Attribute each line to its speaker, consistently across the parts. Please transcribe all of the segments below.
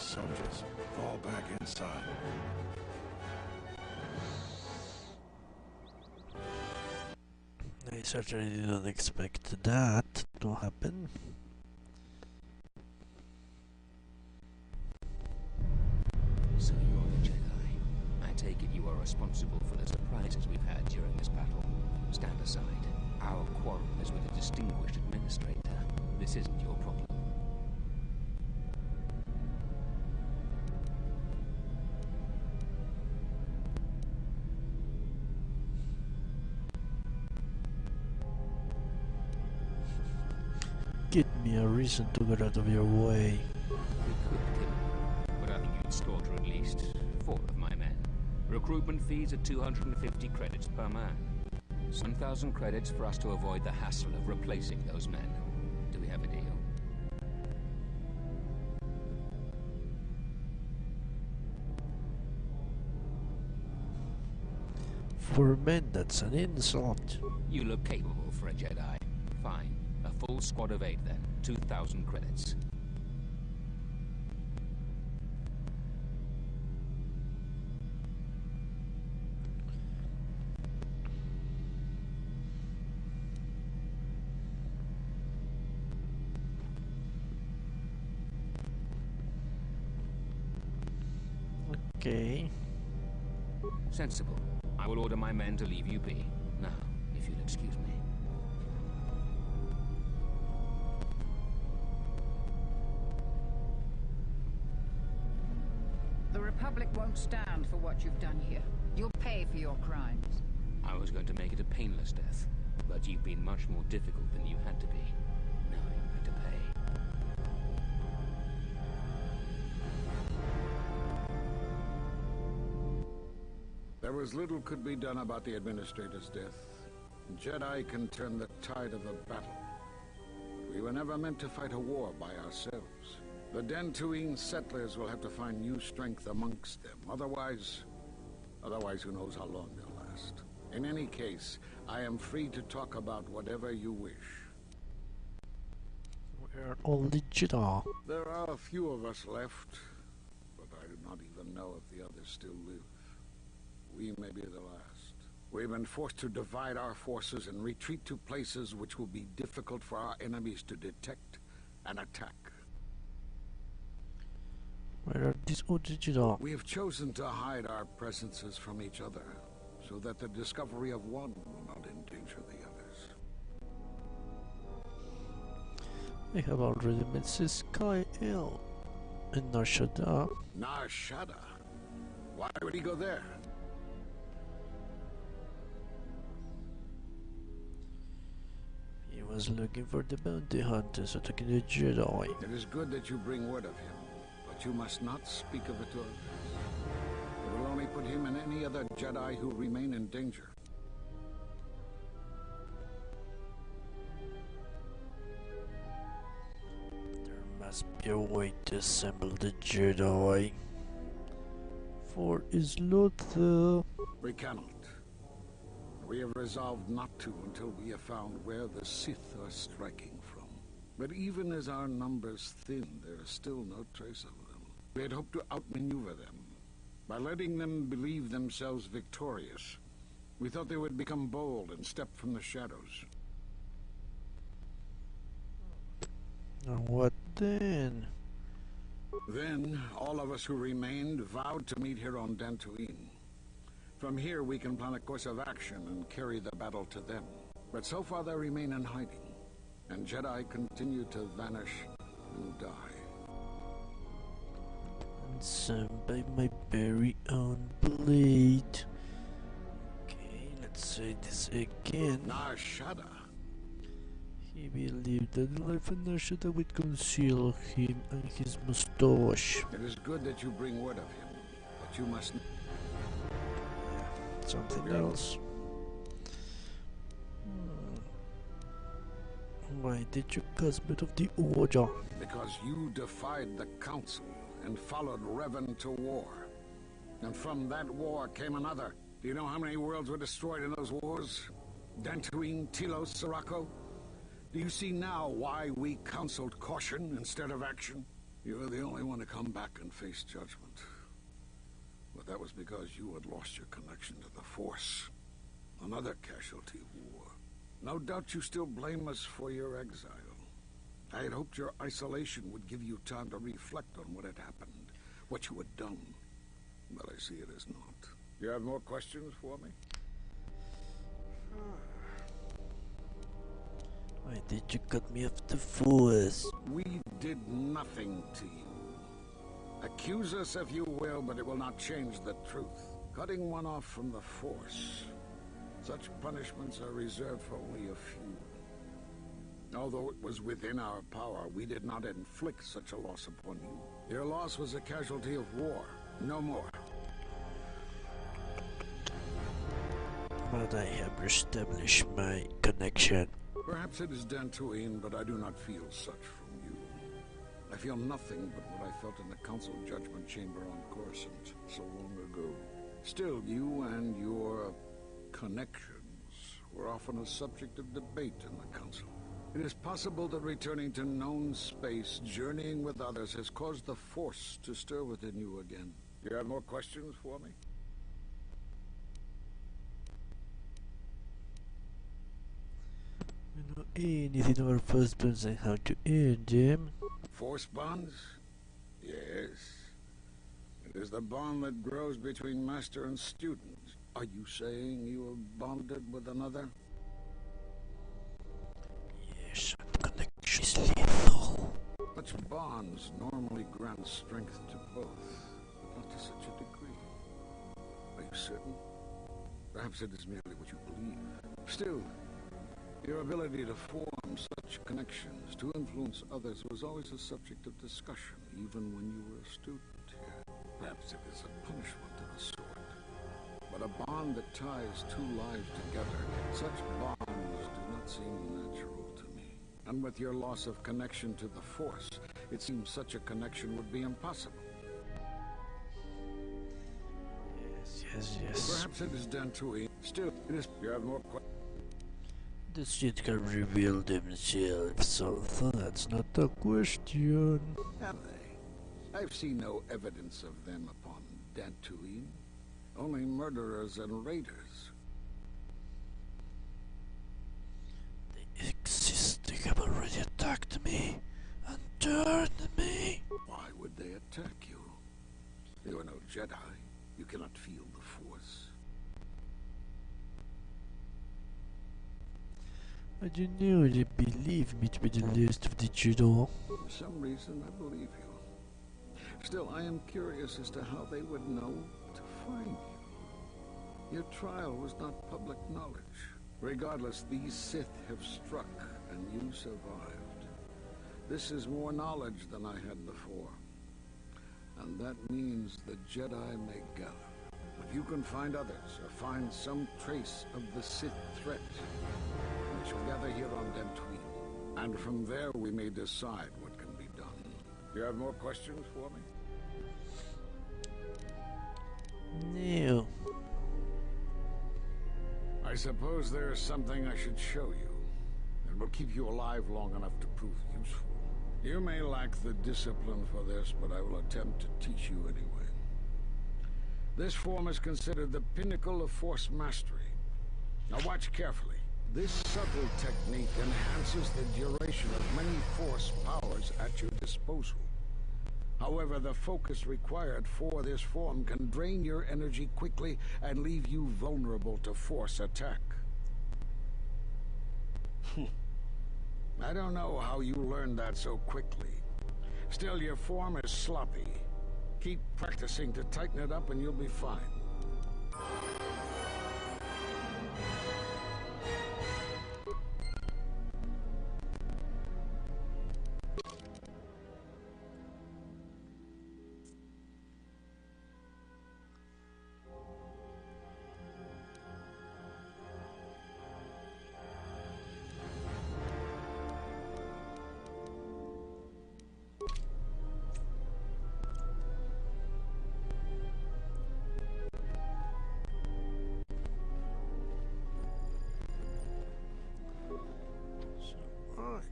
Speaker 1: soldiers. Fall back inside.
Speaker 2: I certainly didn't expect that to happen.
Speaker 3: So you're the Jedi. I take it you are responsible for the surprises we've had during this battle. Stand aside. Our quarrel is with a distinguished administrator. This isn't your problem.
Speaker 2: Give me a reason to get out of your way.
Speaker 3: We could kill him, but I think you'd slaughter at least 4 of my men. Recruitment fees are 250 credits per man. 1,000 credits for us to avoid the hassle of replacing those men. Do we have a deal?
Speaker 2: For men, that's an insult.
Speaker 3: You look capable for a Jedi. Fine. A full squad of 8 then. 2,000 credits.
Speaker 2: Okay.
Speaker 3: Sensible. I will order my men to leave you be. Now, if you'll excuse me.
Speaker 4: The Republic won't stand for what you've done here. You'll pay for your crimes.
Speaker 3: I was going to make it a painless death, but you've been much more difficult than you had to be. Now you're going to pay.
Speaker 5: There was little could be done about the Administrator's death. Jedi can turn the tide of a battle. But we were never meant to fight a war by ourselves. The Dantooine settlers will have to find new strength amongst them. Otherwise who knows how long they'll last. In any case, I am free to talk about whatever you wish.
Speaker 2: We're all the Jedi.
Speaker 5: There are a few of us left, but I do not even know if the others still live. We may be the last. We've been forced to divide our forces and retreat to places which will be difficult for our enemies to detect and attack.
Speaker 2: Where are these other Jedi?
Speaker 5: We have chosen to hide our presences from each other, so that the discovery of one will not endanger the others.
Speaker 2: I have already met this Kyle in Nar Shaddaa.
Speaker 5: Nar Shaddaa? Why would he go there?
Speaker 2: He was looking for the bounty hunters attacking the Jedi.
Speaker 5: It is good that you bring word of him, but you must not speak of it to others. It will only put him and any other Jedi who remain in danger.
Speaker 2: There must be a way to assemble the Jedi. For is Luther.
Speaker 5: We cannot. We have resolved not to until we have found where the Sith are striking from. But even as our numbers thin, there is still no trace of them. We had hoped to outmaneuver them. By letting them believe themselves victorious, we thought they would become bold and step from the shadows.
Speaker 2: And what then?
Speaker 5: Then, all of us who remained vowed to meet here on Dantooine. From here, we can plan a course of action and carry the battle to them. But so far, they remain in hiding, and Jedi continue to vanish and die.
Speaker 2: And some by my very own blade. Okay, let's say this again.
Speaker 5: Nar Shaddaa.
Speaker 2: He believed that the life of Nar Shaddaa would conceal him and his mustache.
Speaker 5: It is good that you bring word of him, but you must...
Speaker 2: Something else. Why did you cast me of the order?
Speaker 5: Because you defied the Council and followed Revan to war. And from that war came another. Do you know how many worlds were destroyed in those wars? Dantooine, Telos, Sirocco? Do you see now why we counseled caution instead of action? You were the only one to come back and face judgment. But that was because you had lost your connection to the Force. Another casualty of war. No doubt you still blame us for your exile. I had hoped your isolation would give you time to reflect on what had happened, what you had done. But I see it as not. You have more questions for me?
Speaker 2: Why did you cut me off the Force?
Speaker 5: We did nothing to you. Accuse us if you will, but it will not change the truth. Cutting one off from the Force. Such punishments are reserved for only a few. Although it was within our power, we did not inflict such a loss upon you. Your loss was a casualty of war, no more.
Speaker 2: But I have established my connection.
Speaker 5: Perhaps it is Dantooine, but I do not feel such from you. I feel nothing but what I felt in the Council Judgment Chamber on Coruscant so long ago. Still, you and your connections were often a subject of debate in the Council. It is possible that returning to known space, journeying with others, has caused the Force to stir within you again. Do you have more questions for me?
Speaker 2: You know anything about Force bonds and how to end them?
Speaker 5: Force bonds? Yes. It is the bond that grows between master and student. Are you saying you have bonded with another?
Speaker 2: Yes, connection is lethal.
Speaker 5: Such bonds normally grant strength to both, but not to such a degree. Are you certain? Perhaps it is merely what you believe. Still, your ability to form such connections, to influence others, was always a subject of discussion, even when you were a student here. Perhaps it is a punishment of a sort. But a bond that ties two lives together, such bonds do not seem natural to me. And with your loss of connection to the Force, it seems such a connection would be impossible.
Speaker 2: Yes.
Speaker 5: Perhaps it is Dantooine. Still, it is... You have more questions?
Speaker 2: The shit can reveal themselves, so that's not a question.
Speaker 5: Have they? I've seen no evidence of them upon Dantooine. Only murderers and raiders.
Speaker 2: They exist. They have already attacked me and turned me.
Speaker 5: Why would they attack you? You are no Jedi. You cannot feel the Force.
Speaker 2: I don't know, they believe me to be the last of the Jedi.
Speaker 5: For some reason, I believe you. Still, I am curious as to how they would know to find you. Your trial was not public knowledge. Regardless, these Sith have struck, and you survived. This is more knowledge than I had before. And that means the Jedi may gather. If you can find others, or find some trace of the Sith threat, we shall gather here on Dantooine. And from there we may decide what can be done. Do you have more questions for me?
Speaker 2: No.
Speaker 5: I suppose there is something I should show you. It will keep you alive long enough to prove useful. You may lack the discipline for this, but I will attempt to teach you anyway. This form is considered the pinnacle of Force mastery. Now watch carefully. This subtle technique enhances the duration of many Force powers at your disposal. However, the focus required for this form can drain your energy quickly and leave you vulnerable to Force attack. I don't know how you learned that so quickly. Still, your form is sloppy. Keep practicing to tighten it up and you'll be fine.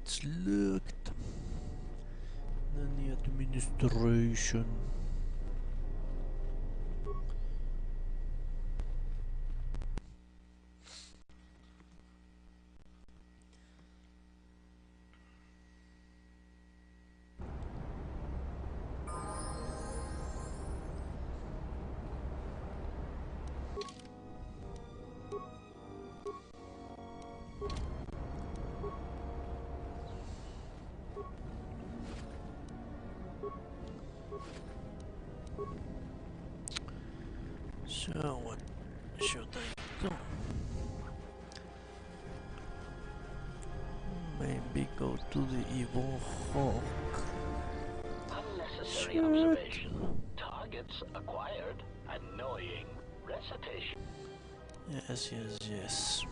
Speaker 2: It's looked. Then you have to administration. So what should I do? Maybe go to the evil hawk.
Speaker 6: Unnecessary observation. Targets acquired. Annoying recitation.
Speaker 2: Yes, yes, yes.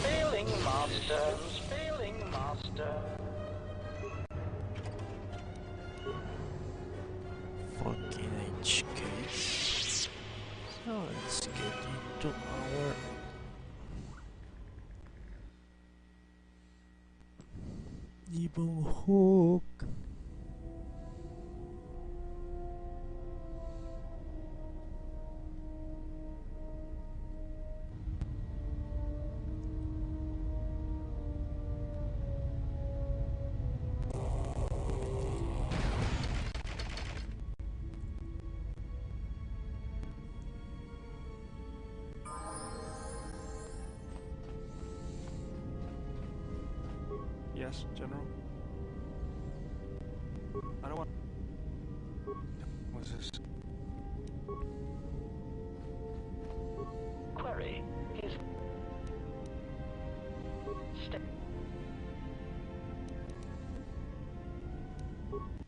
Speaker 6: Failing master. Failing master.
Speaker 2: Fucking HK. So let's get into our evil hawk.
Speaker 7: Yes, General. I don't want. What's this?
Speaker 6: Query is.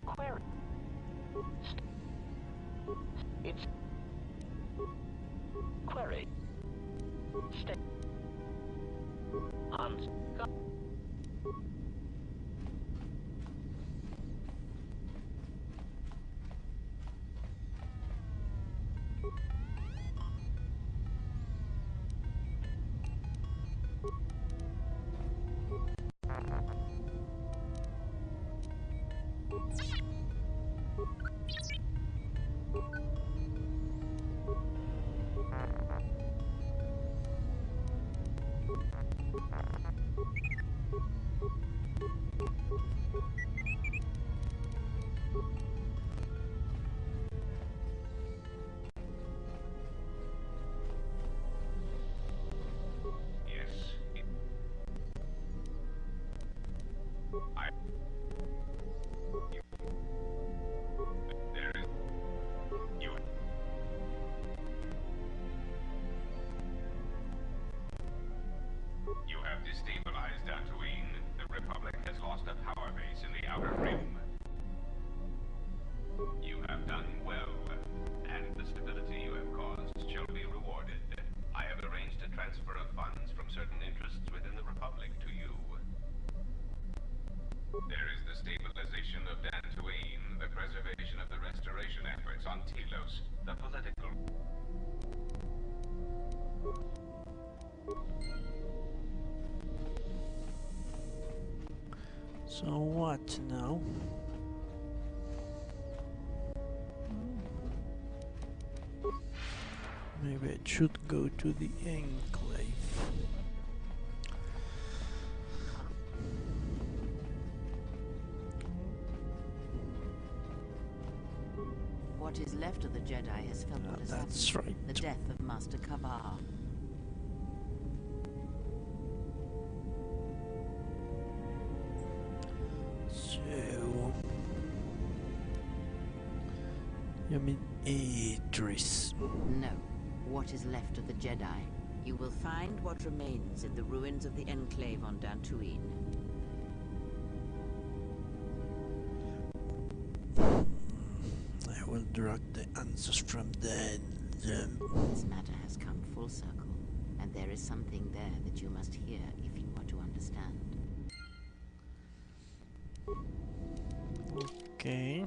Speaker 6: Query. It's. Query. Hans.
Speaker 8: You have destabilized Dantooine. The Republic has lost a power base in the Outer Rim. You have done well, and the stability you have caused shall be rewarded. I have arranged a transfer of funds from certain interests within the Republic to you. There is the stabilization of Dantooine, the preservation of the restoration efforts on Telos, the political...
Speaker 2: So what now? Maybe I should go to the Enclave.
Speaker 9: What is left of the Jedi has felt what has
Speaker 2: That's
Speaker 9: happened.
Speaker 2: right.
Speaker 9: The death of Master KotOR.
Speaker 2: So... You mean Idris?
Speaker 9: No. What is left of the Jedi? You will find what remains in the ruins of the Enclave on Dantooine.
Speaker 2: I will drag the answers from them.
Speaker 9: This matter has come full circle, and there is something there that you must hear if you are to understand.
Speaker 2: Okay.